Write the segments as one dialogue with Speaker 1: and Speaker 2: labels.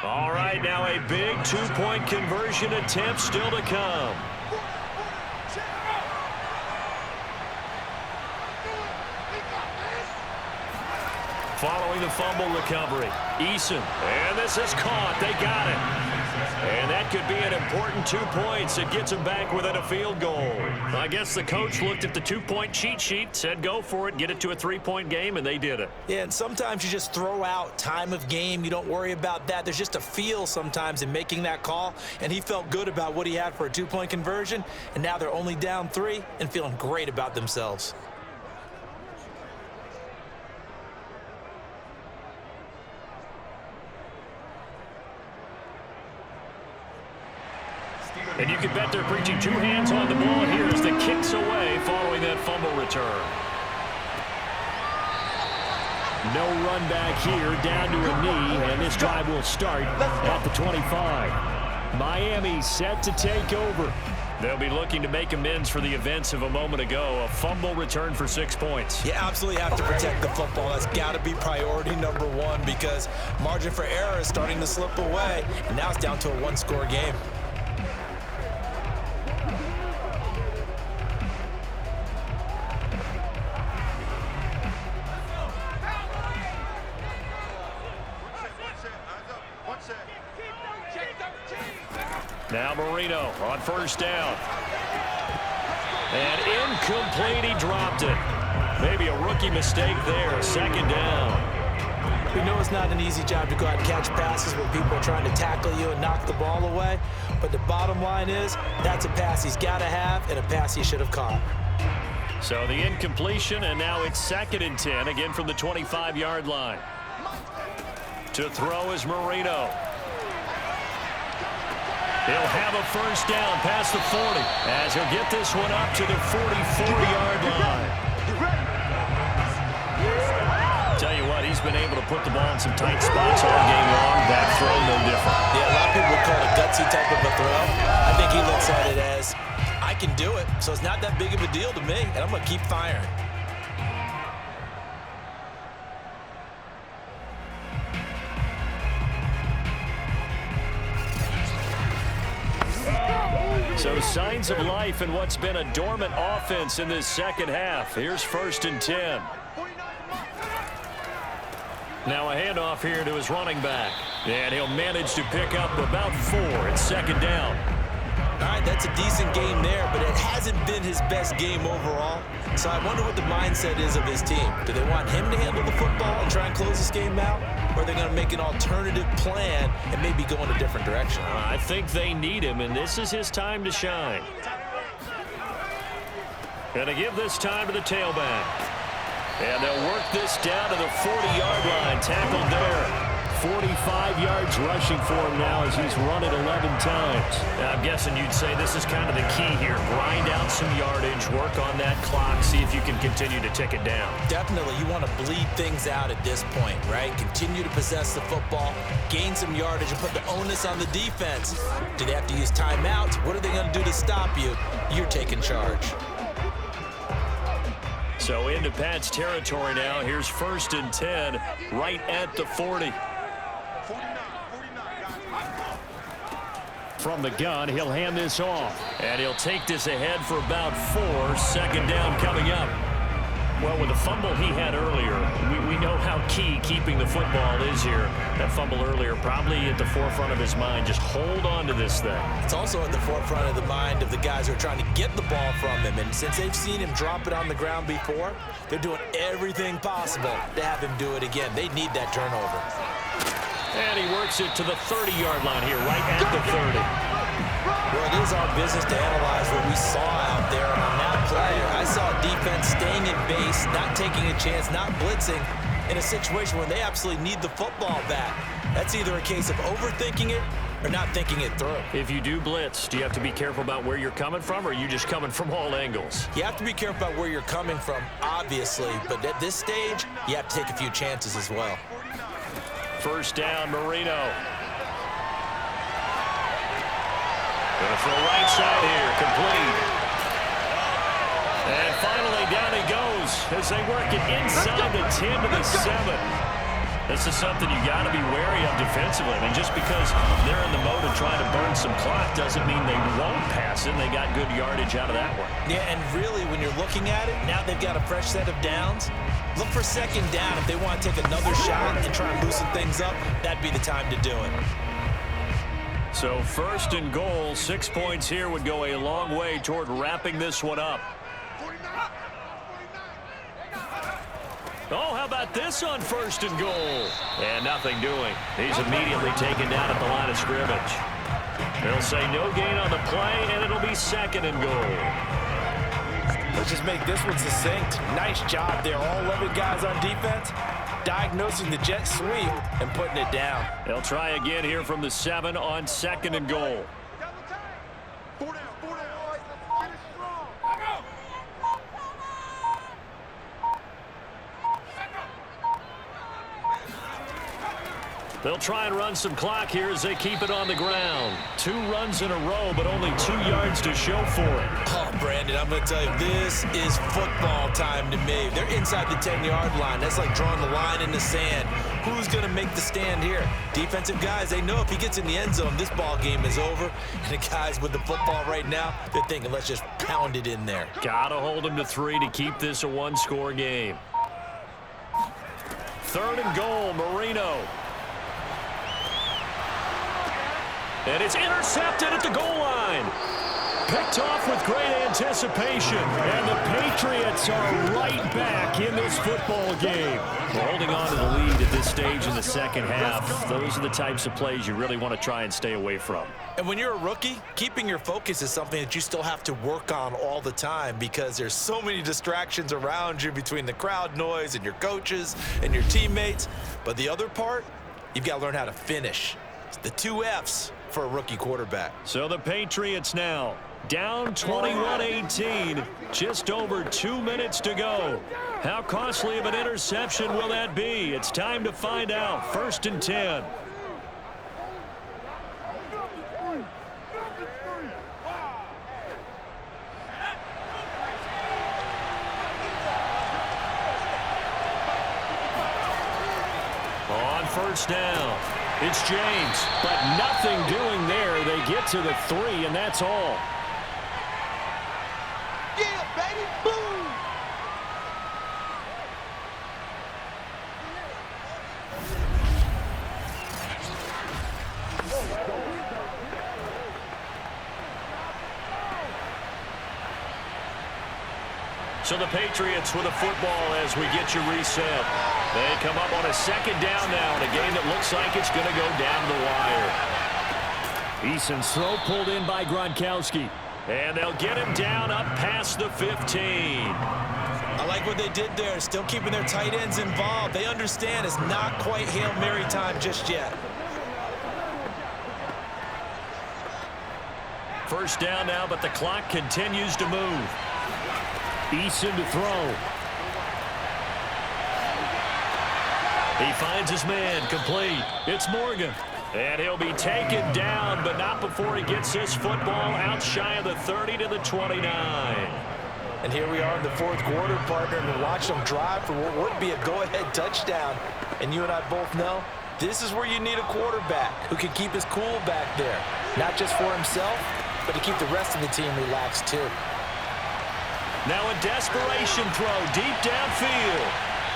Speaker 1: All right, now a big two-point conversion attempt still to come. Following the fumble recovery, Eason, and this is caught. They got it. And that could be an important 2 points. It gets them back within a field goal. I guess the coach looked at the two-point cheat sheet, said go for it, get it to a three-point game, and they did it.
Speaker 2: Yeah, and sometimes you just throw out time of game. You don't worry about that. There's just a feel sometimes in making that call, and he felt good about what he had for a two-point conversion, and now they're only down 3 and feeling great about themselves.
Speaker 1: And you can bet they're preaching two hands on the ball here as the kick's away following that fumble return. No run back here, down to a knee, and this drive will start at the 25. Miami set to take over. They'll be looking to make amends for the events of a moment ago. A fumble return for 6 points.
Speaker 2: You absolutely have to protect the football. That's got to be priority number one because margin for error is starting to slip away, and now it's down to a one-score game.
Speaker 1: Now Marino on first down. And incomplete, he dropped it. Maybe a rookie mistake there, second down.
Speaker 2: We know it's not an easy job to go out and catch passes when people are trying to tackle you and knock the ball away. But the bottom line is, that's a pass he's got to have and a pass he should have caught.
Speaker 1: So the incompletion, and now it's 2nd and 10, again from the 25-yard line. To throw is Marino. He'll have a first down past the 40 as he'll get this one up to the 44-yard line. Tell you what, he's been able to put the ball in some tight spots all game long. That throw, no different.
Speaker 2: Yeah, a lot of people would call it a gutsy type of a throw. I think he looks at it as, I can do it, so it's not that big of a deal to me, and I'm going to keep firing.
Speaker 1: So signs of life in what's been a dormant offense in this second half. Here's 1st and 10. Now a handoff here to his running back. And he'll manage to pick up about 4. It's 2nd down.
Speaker 2: All right, that's a decent game there, but it hasn't been his best game overall. So I wonder what the mindset is of his team. Do they want him to handle the football and try and close this game out? Or are they going to make an alternative plan and maybe go in a different direction?
Speaker 1: I think they need him, and this is his time to shine. Going to give this time to the tailback. And they'll work this down to the 40-yard line. Tackled there. 45 yards rushing for him now as he's run it 11 times. Now, I'm guessing you'd say this is kind of the key here. Grind out some yardage, work on that clock, see if you can continue to tick it down.
Speaker 2: Definitely. You want to bleed things out at this point, right? Continue to possess the football, gain some yardage, and put the onus on the defense. Do they have to use timeouts? What are they going to do to stop you? You're taking charge.
Speaker 1: So into Pat's territory now. Here's 1st and 10 right at the 40. From the gun, he'll hand this off. And he'll take this ahead for about 4. 2nd down coming up. Well, with the fumble he had earlier, we know how key keeping the football is here. That fumble earlier probably at the forefront of his mind. Just hold on to this thing.
Speaker 2: It's also at the forefront of the mind of the guys who are trying to get the ball from him. And since they've seen him drop it on the ground before, they're doing everything possible to have him do it again. They need that turnover.
Speaker 1: And he works it to the 30-yard line here, right at the 30.
Speaker 2: Well, it is our business to analyze what we saw out there on that play. I saw defense staying in base, not taking a chance, not blitzing in a situation where they absolutely need the football back. That's either a case of overthinking it or not thinking it through.
Speaker 1: If you do blitz, do you have to be careful about where you're coming from, or are you just coming from all angles?
Speaker 2: You have to be careful about where you're coming from, obviously, but at this stage, you have to take a few chances as well.
Speaker 1: 1st down, Marino. Going to throw right side here, complete. And finally down he goes as they work it inside the 10 to the 7. This is something you got to be wary of defensively. I mean, just because they're in the mode of trying to burn some clock doesn't mean they won't pass it. They got good yardage out of that one.
Speaker 2: Yeah, and really, when you're looking at it, now they've got a fresh set of downs. Look for second down. If they want to take another shot and try and loosen things up, that'd be the time to do it.
Speaker 1: So 1st and goal, 6 points here would go a long way toward wrapping this one up. Oh, how about this on 1st and goal? And nothing doing. He's immediately taken down at the line of scrimmage. They'll say no gain on the play, and it'll be 2nd and goal.
Speaker 3: Let's just make this one succinct. Nice job there. All 11 guys on defense diagnosing the jet sweep and putting it down.
Speaker 1: They'll try again here from the 7 on 2nd and goal. They'll try and run some clock here as they keep it on the ground. 2 runs in a row, but only 2 yards to show for it.
Speaker 2: Oh, Brandon, I'm going to tell you, this is football time to me. They're inside the 10-yard line. That's like drawing the line in the sand. Who's going to make the stand here? Defensive guys, they know if he gets in the end zone, this ball game is over. And the guys with the football right now, they're thinking, let's just pound it in there.
Speaker 1: Got to hold them to 3 to keep this a 1-score game. 3rd and goal, Marino. And it's intercepted at the goal line. Picked off with great anticipation. And the Patriots are right back in this football game. We're holding on to the lead at this stage in the second half. Those are the types of plays you really want to try and stay away from.
Speaker 2: And when you're a rookie, keeping your focus is something that you still have to work on all the time because there's so many distractions around you between the crowd noise and your coaches and your teammates. But the other part, you've got to learn how to finish. It's the 2 F's for a rookie quarterback.
Speaker 1: So the Patriots now down 21-18, just over 2 minutes to go. How costly of an interception will that be? It's time to find out. 1st and 10. On 1st down. It's James, but nothing doing there. They get to the 3, and that's all.
Speaker 4: Yeah, baby, boom!
Speaker 1: So the Patriots with a football as we get you reset. They come up on a 2nd down now in a game that looks like it's going to go down the wire. Eason's throw pulled in by Gronkowski. And they'll get him down up past the 15.
Speaker 2: I like what they did there, still keeping their tight ends involved. They understand it's not quite Hail Mary time just yet.
Speaker 1: 1st down now, but the clock continues to move. Eason to throw. He finds his man, complete. It's Morgan. And he'll be taken down, but not before he gets this football out shy of the 30 to the 29.
Speaker 3: And here we are in the 4th quarter, partner, and we're watching them drive for what would be a go-ahead touchdown. And you and I both know this is where you need a quarterback who can keep his cool back there. Not just for himself, but to keep the rest of the team relaxed too.
Speaker 1: Now a desperation throw deep downfield.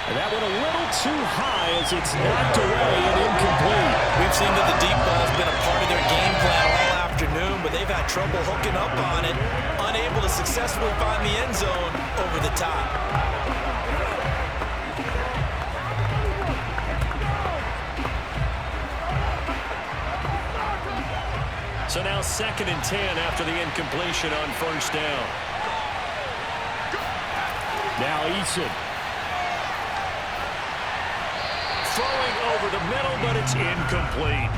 Speaker 1: And that one a little too high as it's knocked away and incomplete.
Speaker 2: We've seen that the deep ball's been a part of their game plan all afternoon, but they've had trouble hooking up on it, unable to successfully find the end zone over the top.
Speaker 1: So now 2nd and 10 after the incompletion on 1st down. Now Eason. Throwing over the middle, but it's incomplete.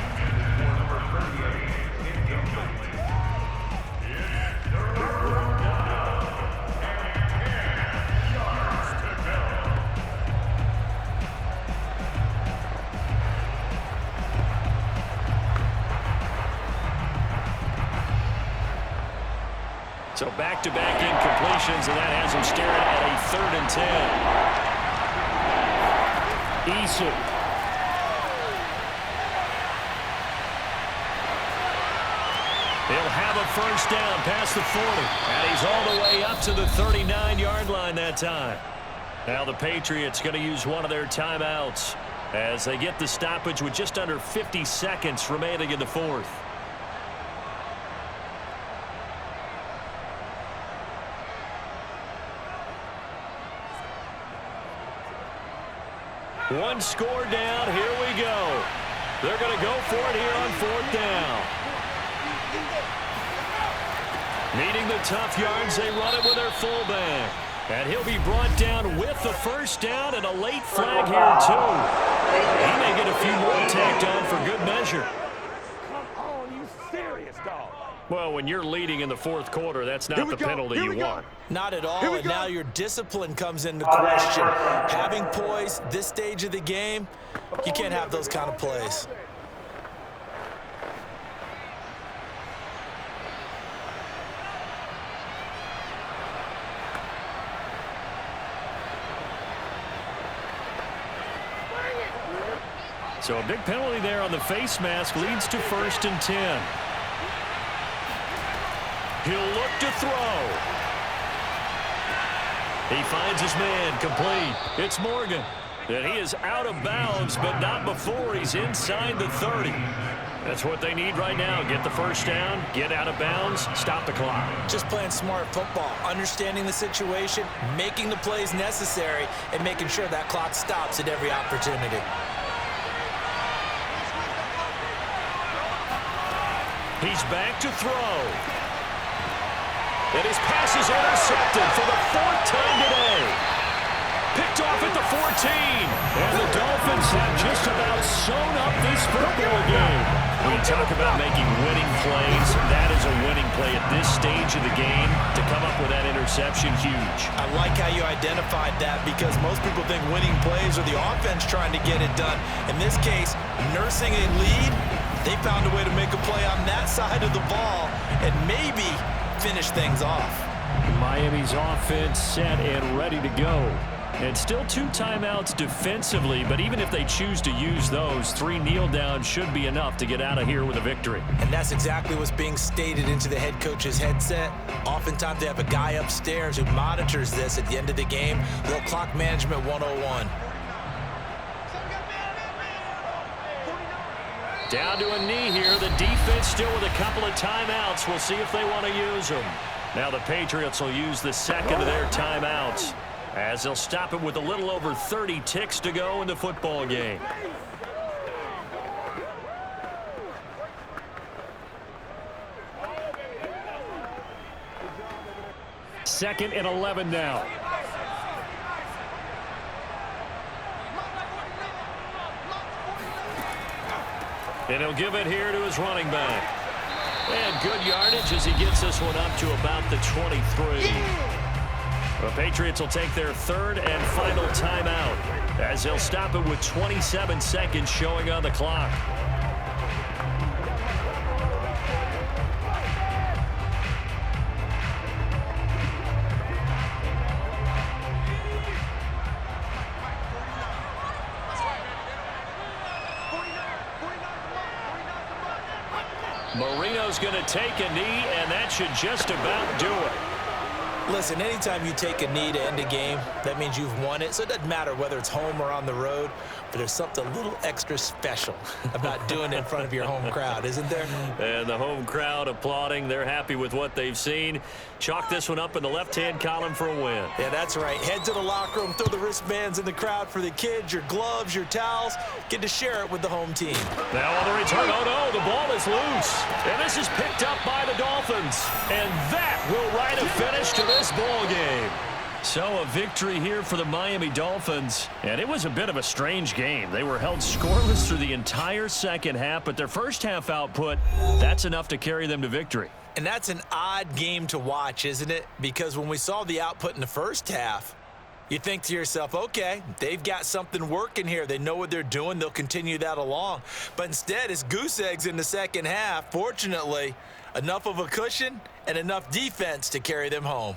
Speaker 1: So back-to-back incompletions, and that has him staring at a 3rd and 10. Eason. first down past the 40. And he's all the way up to the 39-yard line that time. Now the Patriots going to use one of their timeouts as they get the stoppage with just under 50 seconds remaining in the fourth. One score down. Here we go. They're going to go for it here on fourth down. Needing the tough yards, they run it with their fullback. And he'll be brought down with the first down and a late flag here, too. He may get a few more tacked on for good measure.
Speaker 4: Come on, you serious, dog.
Speaker 1: Well, when you're leading in the fourth quarter, that's not the penalty you want.
Speaker 2: Not at all, and now your discipline comes into question. Having poise this stage of the game, you can't have those kind of plays.
Speaker 1: So a big penalty there on the face mask leads to 1st and 10. He'll look to throw. He finds his man complete. It's Morgan. And he is out of bounds, but not before he's inside the 30. That's what they need right now. Get the first down, get out of bounds, stop the clock.
Speaker 2: Just playing smart football, understanding the situation, making the plays necessary, and making sure that clock stops at every opportunity.
Speaker 1: He's back to throw. And his pass is intercepted for the 4th time today. Picked off at the 14. And the Dolphins have just about sewn up this football game. When you talk about making winning plays, that is a winning play at this stage of the game. To come up with that interception, huge.
Speaker 2: I like how you identified that because most people think winning plays are the offense trying to get it done. In this case, nursing a lead, they found a way to make a play on that side of the ball and maybe finish things off.
Speaker 1: Miami's offense set and ready to go. And still 2 timeouts defensively, but even if they choose to use those, 3 kneel downs should be enough to get out of here with a victory.
Speaker 2: And that's exactly what's being stated into the head coach's headset. Oftentimes they have a guy upstairs who monitors this at the end of the game. Little clock management 101.
Speaker 1: Down to a knee here. The defense still with a couple of timeouts. We'll see if they want to use them. Now the Patriots will use the second of their timeouts as they'll stop it with a little over 30 ticks to go in the football game. Second and 11 now. And he'll give it here to his running back. And good yardage as he gets this one up to about the 23. The Patriots will take their 3rd and final timeout as they'll stop it with 27 seconds showing on the clock. Marino's going to take a knee, and that should just about do it.
Speaker 2: Listen, anytime you take a knee to end a game, that means you've won it. So it doesn't matter whether it's home or on the road, but there's something a little extra special about doing it in front of your home crowd, isn't there?
Speaker 1: And the home crowd applauding. They're happy with what they've seen. Chalk this one up in the left-hand column for a win.
Speaker 2: Yeah, that's right. Head to the locker room, throw the wristbands in the crowd for the kids, your gloves, your towels. Get to share it with the home team.
Speaker 1: Now on the return, oh no, the ball is loose. And this is picked up by the Dolphins. And that will write a finish to this ball game. So a victory here for the Miami Dolphins. And it was a bit of a strange game. They were held scoreless through the entire second half, but their first half output, that's enough to carry them to victory.
Speaker 2: And that's an odd game to watch, isn't it? Because when we saw the output in the first half, you think to yourself, okay, they've got something working here. They know what they're doing. They'll continue that along. But instead, it's goose eggs in the second half. Fortunately, enough of a cushion and enough defense to carry them home.